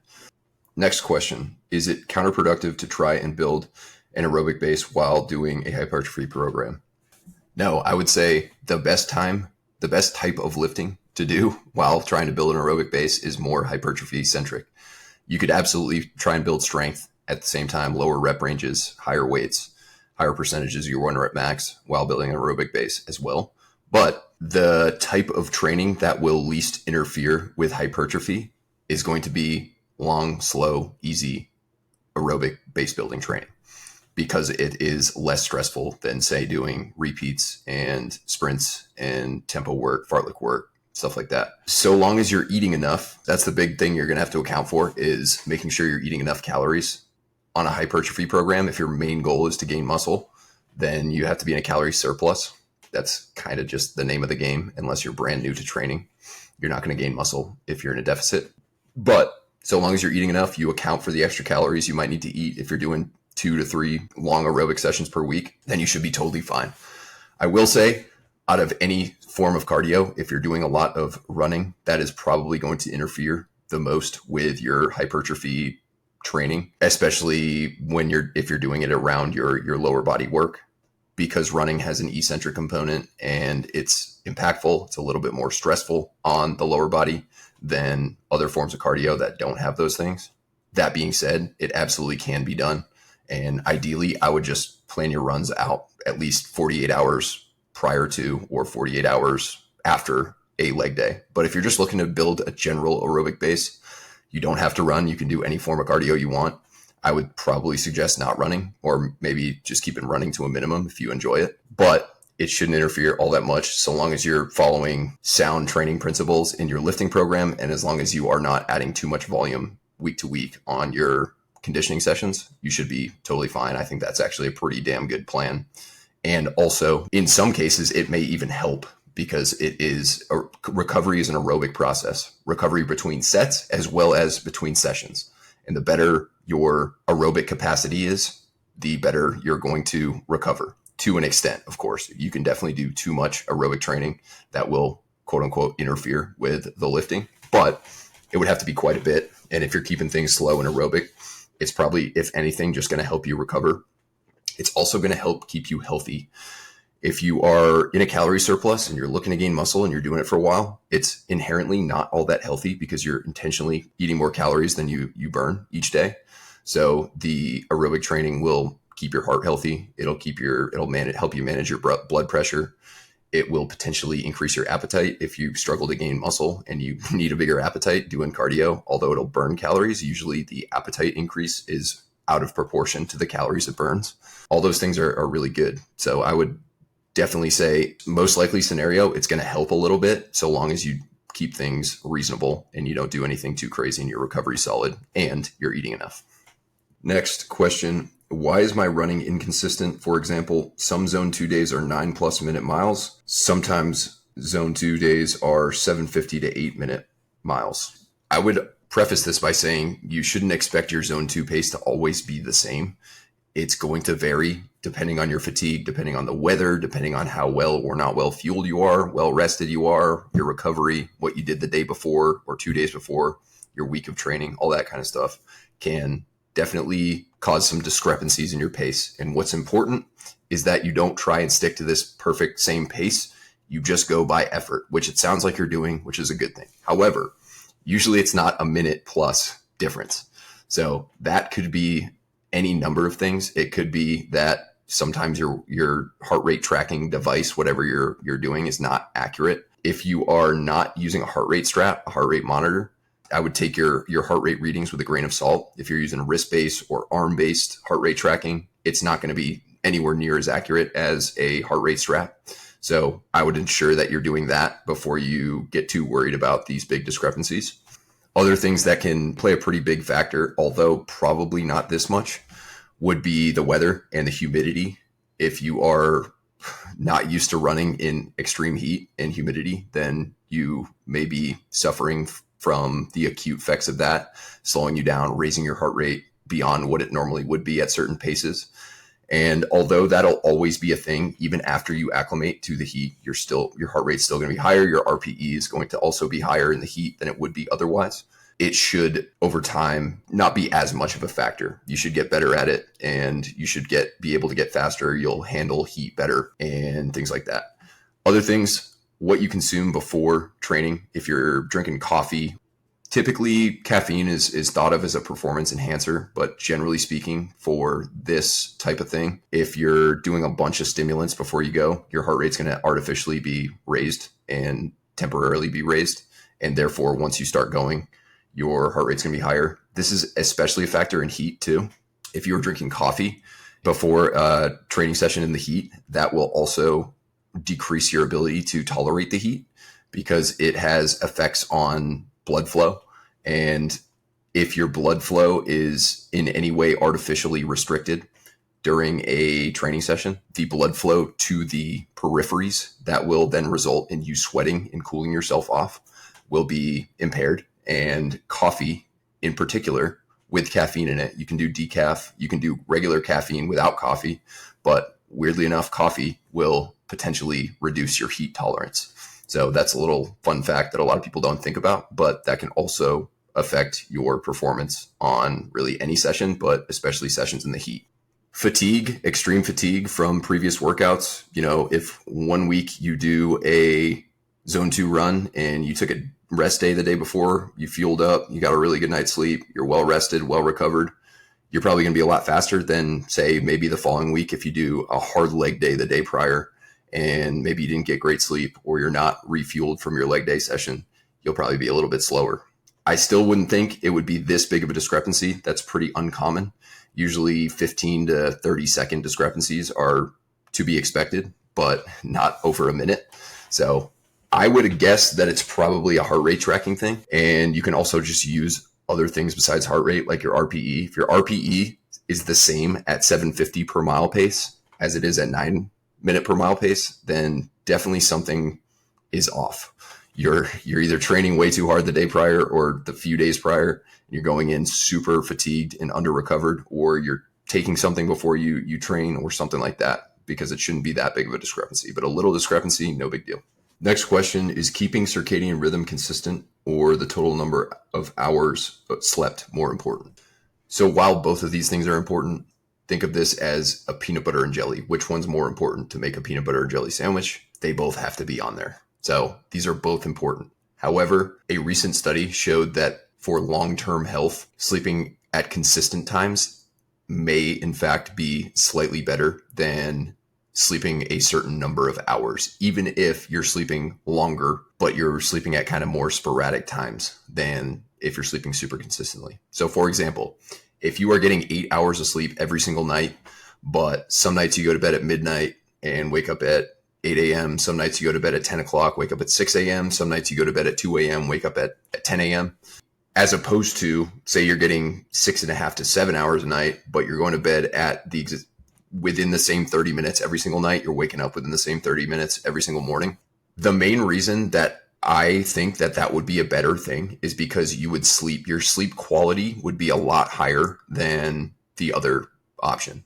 Next question: is it counterproductive to try and build an aerobic base while doing a hypertrophy program? No, I would say the best type of lifting to do while trying to build an aerobic base is more hypertrophy centric. You could absolutely try and build strength at the same time, lower rep ranges, higher weights, higher percentages of your 1 rep max while building an aerobic base as well. But the type of training that will least interfere with hypertrophy is going to be long, slow, easy aerobic base building training, because it is less stressful than, say, doing repeats and sprints and tempo work, fartlek work, stuff like that. So long as you're eating enough, that's the big thing you're going to have to account for, is making sure you're eating enough calories. On a hypertrophy program, if your main goal is to gain muscle, then you have to be in a calorie surplus. That's kind of just the name of the game. Unless you're brand new to training, you're not going to gain muscle if you're in a deficit. But so long as you're eating enough, you account for the extra calories you might need to eat. If you're doing 2 to 3 long aerobic sessions per week, then you should be totally fine. I will say, out of any form of cardio, if you're doing a lot of running, that is probably going to interfere the most with your hypertrophy training, especially if you're doing it around your lower body work, because running has an eccentric component and it's impactful. It's a little bit more stressful on the lower body than other forms of cardio that don't have those things. That being said, it absolutely can be done. And ideally, I would just plan your runs out at least 48 hours prior to or 48 hours after a leg day. But if you're just looking to build a general aerobic base, you don't have to run. You can do any form of cardio you want. I would probably suggest not running, or maybe just keeping running to a minimum if you enjoy it. But it shouldn't interfere all that much, so long as you're following sound training principles in your lifting program, and as long as you are not adding too much volume week to week on your conditioning sessions, you should be totally fine. I think that's actually a pretty damn good plan. And also, in some cases, it may even help, because recovery is an aerobic process. Recovery between sets as well as between sessions. And the better your aerobic capacity is, the better you're going to recover, to an extent, of course. You can definitely do too much aerobic training that will, quote unquote, interfere with the lifting, but it would have to be quite a bit. And if you're keeping things slow and aerobic, it's probably, if anything, just going to help you recover. It's also going to help keep you healthy. If you are in a calorie surplus and you're looking to gain muscle and you're doing it for a while, it's inherently not all that healthy, because you're intentionally eating more calories than you burn each day. So the aerobic training will keep your heart healthy. It'll help you manage your blood pressure. It will potentially increase your appetite. If you struggle to gain muscle and you need a bigger appetite doing cardio, although it'll burn calories, usually the appetite increase is out of proportion to the calories it burns. All those things are really good. So I would definitely say, most likely scenario, it's going to help a little bit, so long as you keep things reasonable and you don't do anything too crazy and your recovery solid and you're eating enough. Next question. Why is my running inconsistent? For example, some zone 2 days are 9+ minute miles. Sometimes zone 2 days are 750 to 8 minute miles. I would preface this by saying you shouldn't expect your zone 2 pace to always be the same. It's going to vary depending on your fatigue, depending on the weather, depending on how well or not well fueled you are, well rested you are, your recovery, what you did the day before or 2 days before, your week of training, all that kind of stuff can definitely cause some discrepancies in your pace. And what's important is that you don't try and stick to this perfect same pace. You just go by effort, which it sounds like you're doing, which is a good thing. However, usually it's not a minute plus difference. So that could be any number of things. It could be that sometimes your heart rate tracking device, whatever you're doing, is not accurate. If you are not using a heart rate strap, a heart rate monitor, I would take your heart rate readings with a grain of salt. If you're using wrist-based or arm-based heart rate tracking, it's not going to be anywhere near as accurate as a heart rate strap. So I would ensure that you're doing that before you get too worried about these big discrepancies. Other things that can play a pretty big factor, although probably not this much, would be the weather and the humidity. If you are not used to running in extreme heat and humidity, then you may be suffering from the acute effects of that, slowing you down, raising your heart rate beyond what it normally would be at certain paces. And although that'll always be a thing, even after you acclimate to the heat, your heart rate's still going to be higher. Your RPE is going to also be higher in the heat than it would be otherwise. It should, over time, not be as much of a factor. You should get better at it, and you should be able to get faster. You'll handle heat better and things like that. Other things, what you consume before training. If you're drinking coffee, Typically, caffeine is thought of as a performance enhancer, but generally speaking, for this type of thing, if you're doing a bunch of stimulants before you go, your heart rate's going to artificially be raised and temporarily be raised. And therefore, once you start going, your heart rate's going to be higher. This is especially a factor in heat too. If you're drinking coffee before a training session in the heat, that will also decrease your ability to tolerate the heat because it has effects on blood flow. And if your blood flow is in any way artificially restricted during a training session, the blood flow to the peripheries that will then result in you sweating and cooling yourself off will be impaired. And coffee in particular, with caffeine in it, you can do decaf, you can do regular caffeine without coffee, but weirdly enough, coffee will potentially reduce your heat tolerance. So that's a little fun fact that a lot of people don't think about, but that can also affect your performance on really any session, but especially sessions in the heat. Fatigue, extreme fatigue from previous workouts. If 1 week you do a zone 2 run and you took a rest day the day before, you fueled up, you got a really good night's sleep, you're well rested, well recovered, you're probably going to be a lot faster than, say, maybe the following week if you do a hard leg day the day prior and maybe you didn't get great sleep or you're not refueled from your leg day session. You'll probably be a little bit slower. I still wouldn't think it would be this big of a discrepancy. That's pretty uncommon. Usually 15 to 30 second discrepancies are to be expected, but not over a minute. So I would guess that it's probably a heart rate tracking thing. And you can also just use other things besides heart rate, like your RPE. If your RPE is the same at 750 per mile pace as it is at 9 minute per mile pace, then definitely something is off. You're either training way too hard the day prior or the few days prior, and you're going in super fatigued and under recovered, or you're taking something before you train or something like that, because it shouldn't be that big of a discrepancy. But a little discrepancy, no big deal. Next question is keeping circadian rhythm consistent or the total number of hours slept more important? So while both of these things are important, think of this as a peanut butter and jelly. Which one's more important to make a peanut butter and jelly sandwich? They both have to be on there. So these are both important. However, a recent study showed that for long-term health, sleeping at consistent times may in fact be slightly better than sleeping a certain number of hours, even if you're sleeping longer, but you're sleeping at kind of more sporadic times than if you're sleeping super consistently. So for example, if you are getting 8 hours of sleep every single night, but some nights you go to bed at midnight and wake up at 8 a.m., some nights you go to bed at 10 o'clock, wake up at 6 a.m., some nights you go to bed at 2 a.m., wake up at 10 a.m., as opposed to, say, you're getting 6.5 to 7 hours a night, but you're going to bed at within the same 30 minutes every single night, you're waking up within the same 30 minutes every single morning. The main reason that I think that would be a better thing is because your sleep quality would be a lot higher than the other option.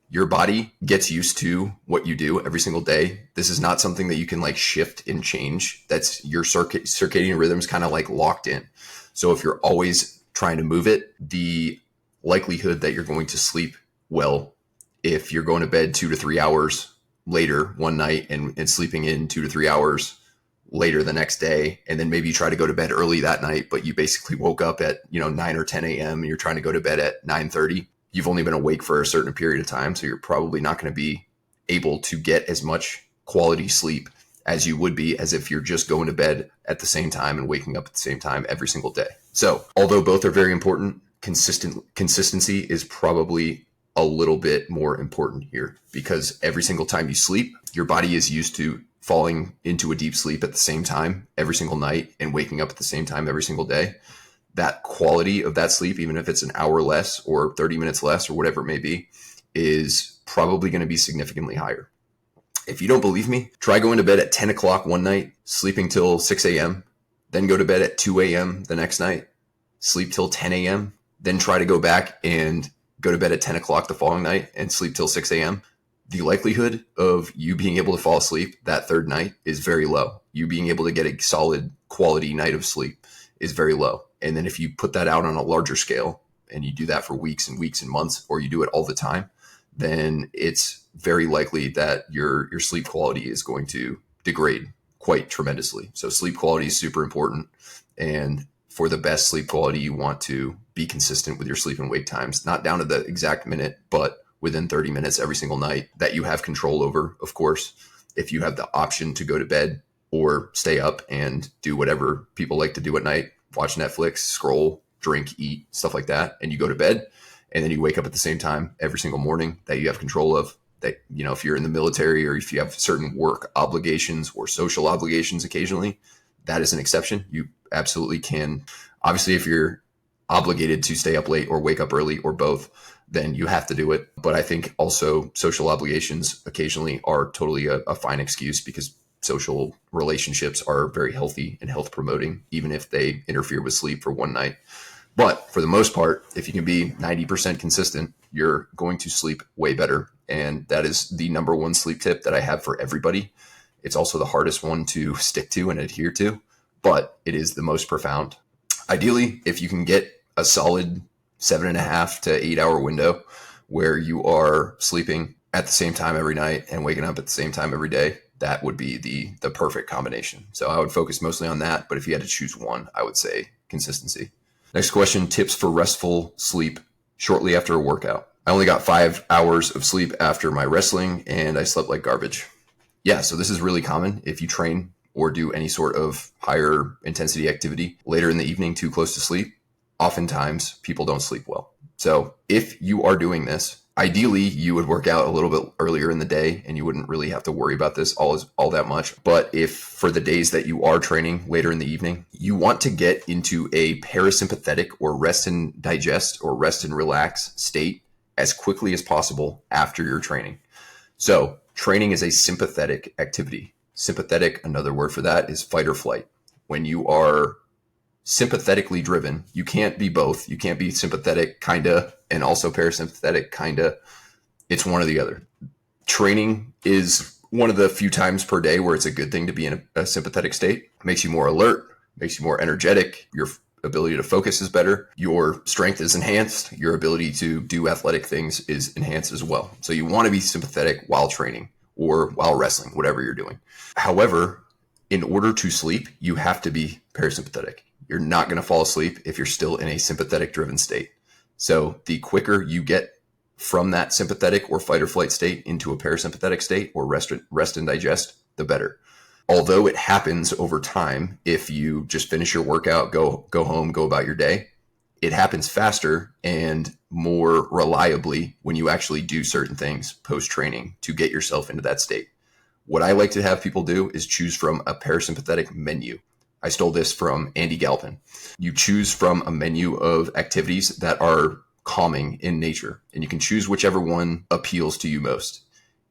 Your body gets used to what you do every single day. This is not something that you can shift and change. That's your circadian rhythm's kind of locked in. So if you're always trying to move it, the likelihood that you're going to sleep well, if you're going to bed 2 to 3 hours later one night and sleeping in 2 to 3 hours later the next day, and then maybe you try to go to bed early that night, but you basically woke up at 9 or 10 a.m. and you're trying to go to bed at 9:30. You've only been awake for a certain period of time, so you're probably not going to be able to get as much quality sleep as you would be as if you're just going to bed at the same time and waking up at the same time every single day. So although both are very important, consistency is probably a little bit more important here, because every single time you sleep, your body is used to falling into a deep sleep at the same time every single night and waking up at the same time every single day. That quality of that sleep, even if it's an hour less or 30 minutes less or whatever it may be, is probably going to be significantly higher. If you don't believe me, try going to bed at 10 o'clock one night, sleeping till 6 a.m., then go to bed at 2 a.m. the next night, sleep till 10 a.m., then try to go back and go to bed at 10 o'clock the following night and sleep till 6 a.m. The likelihood of you being able to fall asleep that third night is very low. You being able to get a solid quality night of sleep is very low. And then if you put that out on a larger scale and you do that for weeks and weeks and months, or you do it all the time, then it's very likely that your sleep quality is going to degrade quite tremendously. So sleep quality is super important. And for the best sleep quality, you want to be consistent with your sleep and wake times, not down to the exact minute, but within 30 minutes every single night that you have control over. Of course, if you have the option to go to bed or stay up and do whatever people like to do at night, watch Netflix, scroll, drink, eat, stuff like that, and you go to bed and then you wake up at the same time every single morning that you have control of, that, you know, if you're in the military or if you have certain work obligations or social obligations occasionally, that is an exception. You absolutely can. Obviously, if you're obligated to stay up late or wake up early or both, then you have to do it. But I think also social obligations occasionally are totally a fine excuse, because social relationships are very healthy and health promoting, even if they interfere with sleep for one night. But for the most part, if you can be 90% consistent, you're going to sleep way better. And that is the number one sleep tip that I have for everybody. It's also the hardest one to stick to and adhere to, but it is the most profound. Ideally, if you can get a solid 7.5 to 8 hour window where you are sleeping at the same time every night and waking up at the same time every day, that would be the perfect combination. So I would focus mostly on that. But if you had to choose one, I would say consistency. Next question, tips for restful sleep shortly after a workout. I only got 5 hours of sleep after my wrestling and I slept like garbage. Yeah, so this is really common. If you train or do any sort of higher intensity activity later in the evening too close to sleep, oftentimes people don't sleep well. So if you are doing this, ideally you would work out a little bit earlier in the day and you wouldn't really have to worry about this all that much. But if for the days that you are training later in the evening, you want to get into a parasympathetic or rest and digest or rest and relax state as quickly as possible after your training. So training is a sympathetic activity. Sympathetic, another word for that is fight or flight. When you are sympathetically driven, you can't be both. You can't be sympathetic kinda and also parasympathetic kinda. It's one or the other. Training is one of the few times per day where it's a good thing to be in a sympathetic state. It makes you more alert, makes you more energetic. Your ability to focus is better. Your strength is enhanced. Your ability to do athletic things is enhanced as well. So you want to be sympathetic while training or while wrestling, whatever you're doing. However, in order to sleep, you have to be parasympathetic. You're not going to fall asleep if you're still in a sympathetic driven state. So the quicker you get from that sympathetic or fight or flight state into a parasympathetic state or rest and digest, the better. Although it happens over time, if you just finish your workout, go home, go about your day, it happens faster and more reliably when you actually do certain things post-training to get yourself into that state. What I like to have people do is choose from a parasympathetic menu. I stole this from Andy Galpin. You choose from a menu of activities that are calming in nature, and you can choose whichever one appeals to you most.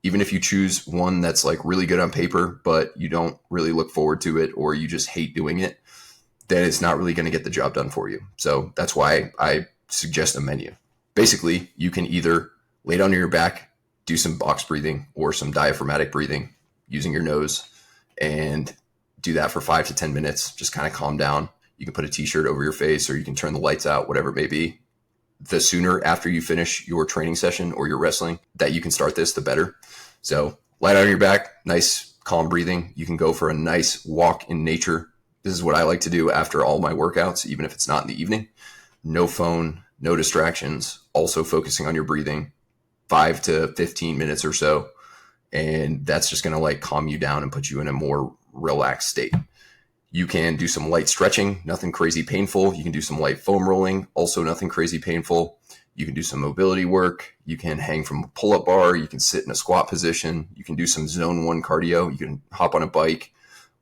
Even if you choose one that's like really good on paper, but you don't really look forward to it or you just hate doing it, then it's not really going to get the job done for you. So that's why I suggest a menu. Basically, you can either lay down on your back, do some box breathing or some diaphragmatic breathing using your nose, and do that for 5 to 10 minutes. Just kind of calm down. You can put a t-shirt over your face or you can turn the lights out, whatever it may be. The sooner after you finish your training session or your wrestling that you can start this, the better. So lie down on your back, nice calm breathing. You can go for a nice walk in nature. This is what I like to do after all my workouts, even if it's not in the evening. No phone, no distractions, also focusing on your breathing, 5 to 15 minutes or so. And that's just going to like calm you down and put you in a more relaxed state. You can do some light stretching, nothing crazy painful. You can do some light foam rolling, also nothing crazy painful. You can do some mobility work. You can hang from a pull-up bar. You can sit in a squat position. You can do some zone 1 cardio. You can hop on a bike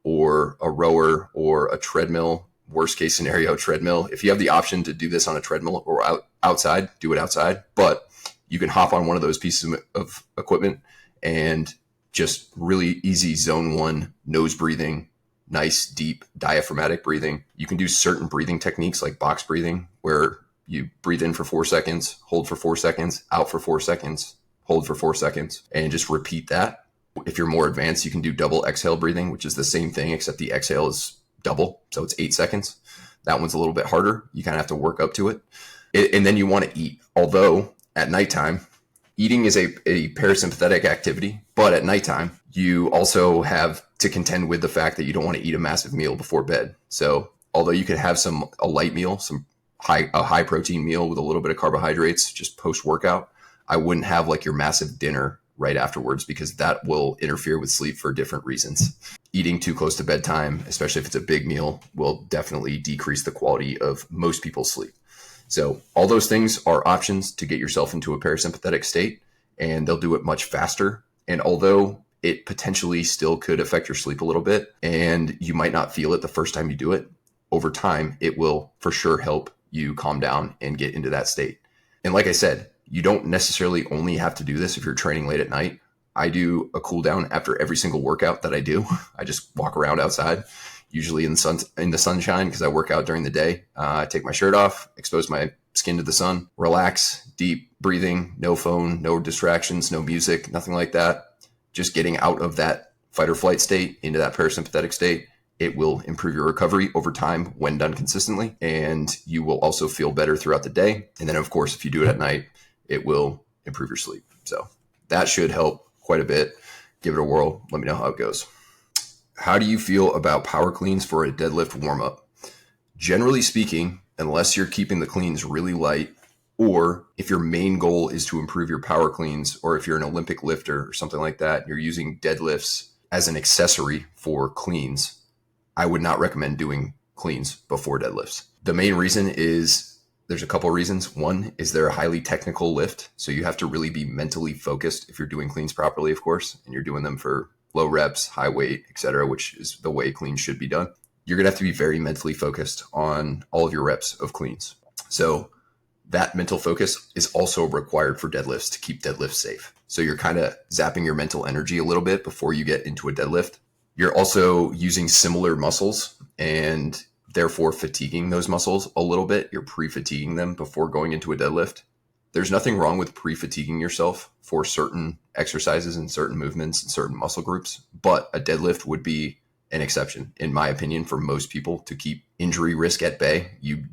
or a rower or a treadmill. Worst case scenario, treadmill. If you have the option to do this on a treadmill or outside, do it outside. But you can hop on one of those pieces of equipment and just really easy zone 1 nose breathing, nice deep diaphragmatic breathing. You can do certain breathing techniques like box breathing where you breathe in for 4 seconds, hold for 4 seconds, out for 4 seconds, hold for 4 seconds, and just repeat that. If you're more advanced, you can do double exhale breathing, which is the same thing, except the exhale is double. So it's 8 seconds. That one's a little bit harder. You kind of have to work up to it. And then you want to eat. Although at nighttime, eating is a parasympathetic activity, but at nighttime, you also have to contend with the fact that you don't want to eat a massive meal before bed. So although you can have a light meal, a high protein meal with a little bit of carbohydrates just post workout, I wouldn't have like your massive dinner right afterwards, because that will interfere with sleep for different reasons. Eating too close to bedtime, especially if it's a big meal, will definitely decrease the quality of most people's sleep. So all those things are options to get yourself into a parasympathetic state, and they'll do it much faster. And although it potentially still could affect your sleep a little bit, and you might not feel it the first time you do it, over time, it will for sure help you calm down and get into that state. And like I said, you don't necessarily only have to do this if you're training late at night. I do a cool down after every single workout that I do. I just walk around outside, usually in the sunshine, because I work out during the day. I take my shirt off, expose my skin to the sun, relax, deep breathing, no phone, no distractions, no music, nothing like that. Just getting out of that fight or flight state into that parasympathetic state. It will improve your recovery over time when done consistently, and you will also feel better throughout the day. And then, of course, if you do it at night, it will improve your sleep. So that should help quite a bit. Give it a whirl. Let me know how it goes. How do you feel about power cleans for a deadlift warm-up? Generally speaking, unless you're keeping the cleans really light, or if your main goal is to improve your power cleans, or if you're an Olympic lifter or something like that, you're using deadlifts as an accessory for cleans, I would not recommend doing cleans before deadlifts. The main reason is there's a couple of reasons. One is they're a highly technical lift, so you have to really be mentally focused if you're doing cleans properly, of course, and you're doing them for low reps, high weight, etc., which is the way cleans should be done. You're going to have to be very mentally focused on all of your reps of cleans. So that mental focus is also required for deadlifts to keep deadlifts safe. So you're kind of zapping your mental energy a little bit before you get into a deadlift. You're also using similar muscles and therefore fatiguing those muscles a little bit. You're pre-fatiguing them before going into a deadlift. There's nothing wrong with pre-fatiguing yourself for certain exercises and certain movements and certain muscle groups, but a deadlift would be an exception, in my opinion, for most people to keep injury risk at bay. You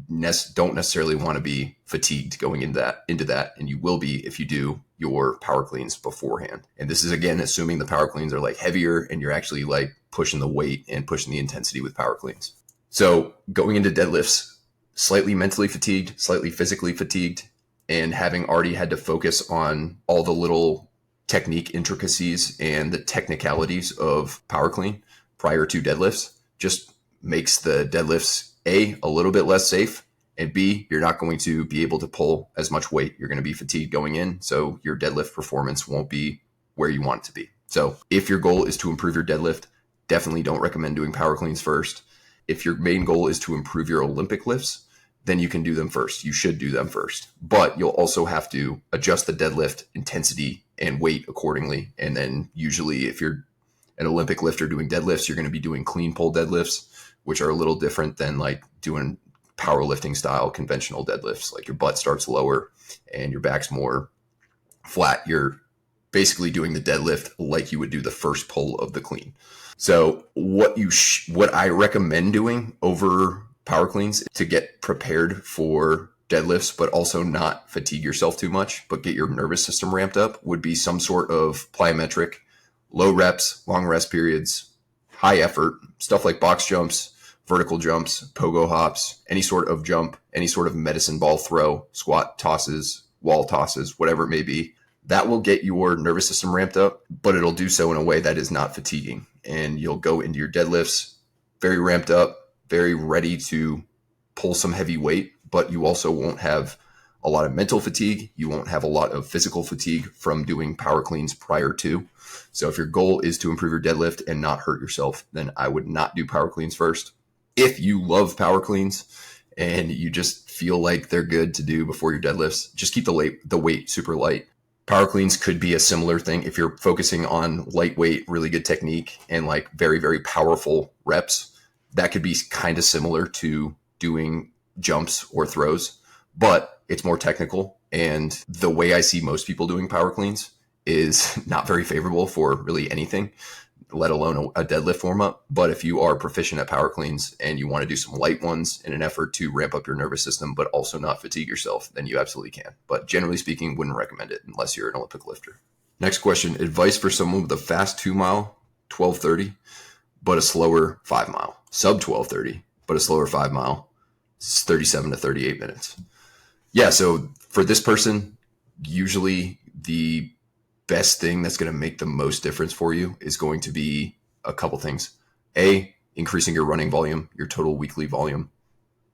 don't necessarily want to be fatigued going into that, and you will be if you do your power cleans beforehand. And this is, again, assuming the power cleans are like heavier and you're actually like pushing the weight and pushing the intensity with power cleans. So going into deadlifts, slightly mentally fatigued, slightly physically fatigued, and having already had to focus on all the little technique intricacies and the technicalities of power clean prior to deadlifts just makes the deadlifts a little bit less safe, and B, you're not going to be able to pull as much weight. You're going to be fatigued going in, so your deadlift performance won't be where you want it to be. So if your goal is to improve your deadlift, definitely don't recommend doing power cleans first. If your main goal is to improve your Olympic lifts, then you can do them first. You should do them first, but you'll also have to adjust the deadlift intensity and weight accordingly. And then usually if you're an Olympic lifter doing deadlifts, you're going to be doing clean pull deadlifts, which are a little different than like doing powerlifting style conventional deadlifts. Like your butt starts lower and your back's more flat. You're basically doing the deadlift like you would do the first pull of the clean. So what I recommend doing over power cleans to get prepared for deadlifts, but also not fatigue yourself too much, but get your nervous system ramped up, would be some sort of plyometric, low reps, long rest periods, high effort, stuff like box jumps, vertical jumps, pogo hops, any sort of jump, any sort of medicine ball throw, squat tosses, wall tosses, whatever it may be. That will get your nervous system ramped up, but it'll do so in a way that is not fatiguing. And you'll go into your deadlifts very ramped up, very ready to pull some heavy weight, but you also won't have a lot of mental fatigue. You won't have a lot of physical fatigue from doing power cleans prior to. So if your goal is to improve your deadlift and not hurt yourself, then I would not do power cleans first. If you love power cleans and you just feel like they're good to do before your deadlifts, just keep the weight super light. Power cleans could be a similar thing if you're focusing on lightweight, really good technique and like very, very powerful reps. That could be kind of similar to doing jumps or throws, but it's more technical. And the way I see most people doing power cleans is not very favorable for really anything, let alone a deadlift warm up. But if you are proficient at power cleans and you want to do some light ones in an effort to ramp up your nervous system, but also not fatigue yourself, then you absolutely can. But generally speaking, wouldn't recommend it unless you're an Olympic lifter. Next question, advice for someone with a fast 2 mile, 12:30, but a slower 5 mile, sub 12:30, but a slower 5 mile, it's 37 to 38 minutes. Yeah. So for this person, usually the best thing that's going to make the most difference for you is going to be a couple things. A, increasing your running volume, your total weekly volume.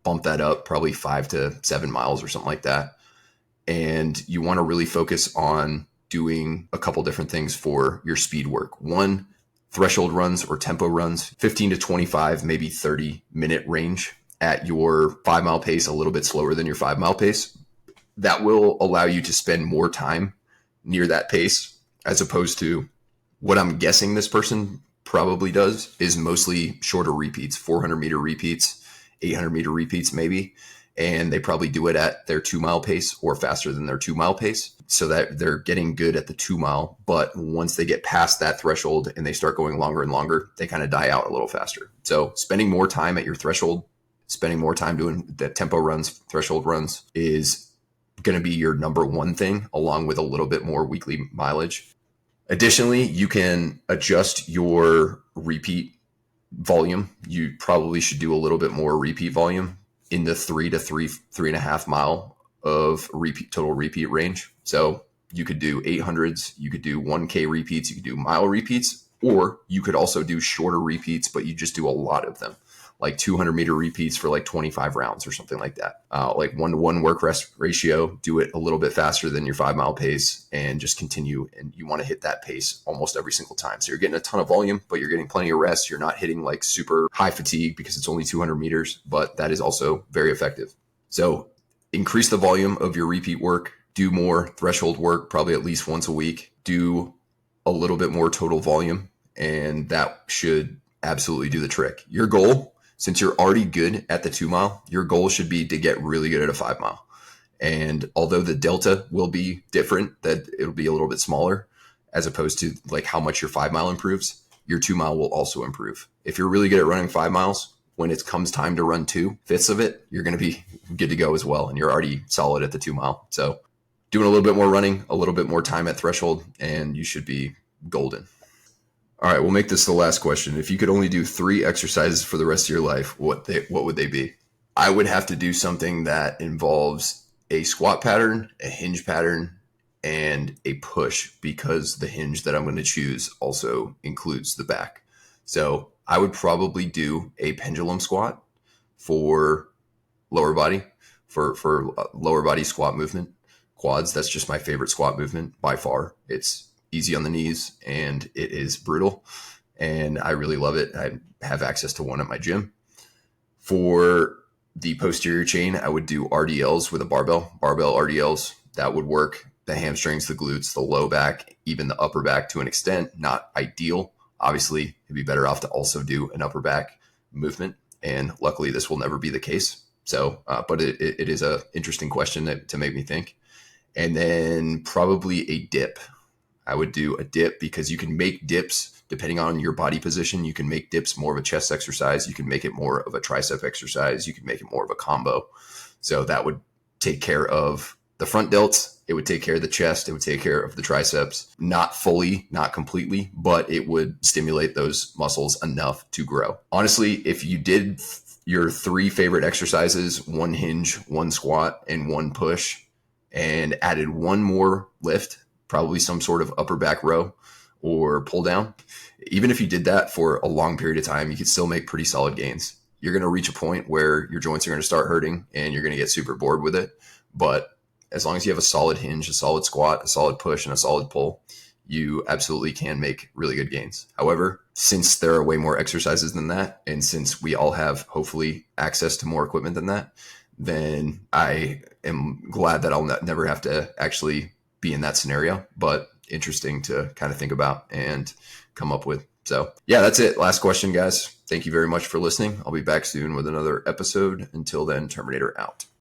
Bump that up probably 5 to 7 miles or something like that. And you want to really focus on doing a couple different things for your speed work. One, threshold runs or tempo runs, 15 to 25, maybe 30-minute range at your 5 mile pace, a little bit slower than your 5 mile pace. That will allow you to spend more time near that pace, as opposed to what I'm guessing this person probably does is mostly shorter repeats, 400-meter repeats, 800-meter repeats maybe. And they probably do it at their 2 mile pace or faster than their 2 mile pace, so that they're getting good at the 2 mile. But once they get past that threshold and they start going longer and longer, they kind of die out a little faster. So spending more time at your threshold, spending more time doing the tempo runs, threshold runs is going to be your number one thing, along with a little bit more weekly mileage. Additionally, you can adjust your repeat volume. You probably should do a little bit more repeat volume in the 3 to 3.5 mile of total repeat range. So you could do 800s, you could do 1K repeats, you could do mile repeats, or you could also do shorter repeats, but you just do a lot of them, like 200-meter repeats for like 25 rounds or something like that. Like 1-to-1 work rest ratio, do it a little bit faster than your 5 mile pace and just continue. And you want to hit that pace almost every single time. So you're getting a ton of volume, but you're getting plenty of rest. You're not hitting like super high fatigue because it's only 200 meters, but that is also very effective. So increase the volume of your repeat work, do more threshold work, probably at least once a week, do a little bit more total volume, and that should absolutely do the trick. Your goal, since you're already good at the 2 mile, your goal should be to get really good at a 5 mile. And although the delta will be different, that it'll be a little bit smaller as opposed to like how much your 5 mile improves, your 2 mile will also improve. If you're really good at running 5 miles, when it comes time to run 2/5 of it, you're going to be good to go as well. And you're already solid at the 2 mile. So doing a little bit more running, a little bit more time at threshold, and you should be golden. All right, we'll make this the last question. If you could only do 3 exercises for the rest of your life, what would they be? I would have to do something that involves a squat pattern, a hinge pattern, and a push, because the hinge that I'm going to choose also includes the back. So I would probably do a pendulum squat for lower body, for lower body squat movement. Quads, that's just my favorite squat movement by far. It's easy on the knees and it is brutal, and I really love it. I have access to one at my gym. For the posterior chain, I would do RDLs with a barbell RDLs. That would work the hamstrings, the glutes, the low back, even the upper back to an extent. Not ideal. Obviously, it'd be better off to also do an upper back movement, and luckily this will never be the case. So, but it is a interesting question to make me think. And then probably a dip. I would do a dip because you can make dips depending on your body position. You can make dips more of a chest exercise. You can make it more of a tricep exercise. You can make it more of a combo. So that would take care of the front delts. It would take care of the chest. It would take care of the triceps. Not fully, not completely, but it would stimulate those muscles enough to grow. Honestly, if you did your 3 favorite exercises, 1 hinge, 1 squat, and 1 push, and added 1 more lift, probably some sort of upper back row or pull down. Even if you did that for a long period of time, you could still make pretty solid gains. You're going to reach a point where your joints are going to start hurting and you're going to get super bored with it. But as long as you have a solid hinge, a solid squat, a solid push, and a solid pull, you absolutely can make really good gains. However, since there are way more exercises than that, and since we all have hopefully access to more equipment than that, then I am glad that I'll never have to actually be in that scenario, but interesting to kind of think about and come up with. So yeah, that's it. Last question, guys. Thank you very much for listening. I'll be back soon with another episode. Until then, Terminator out.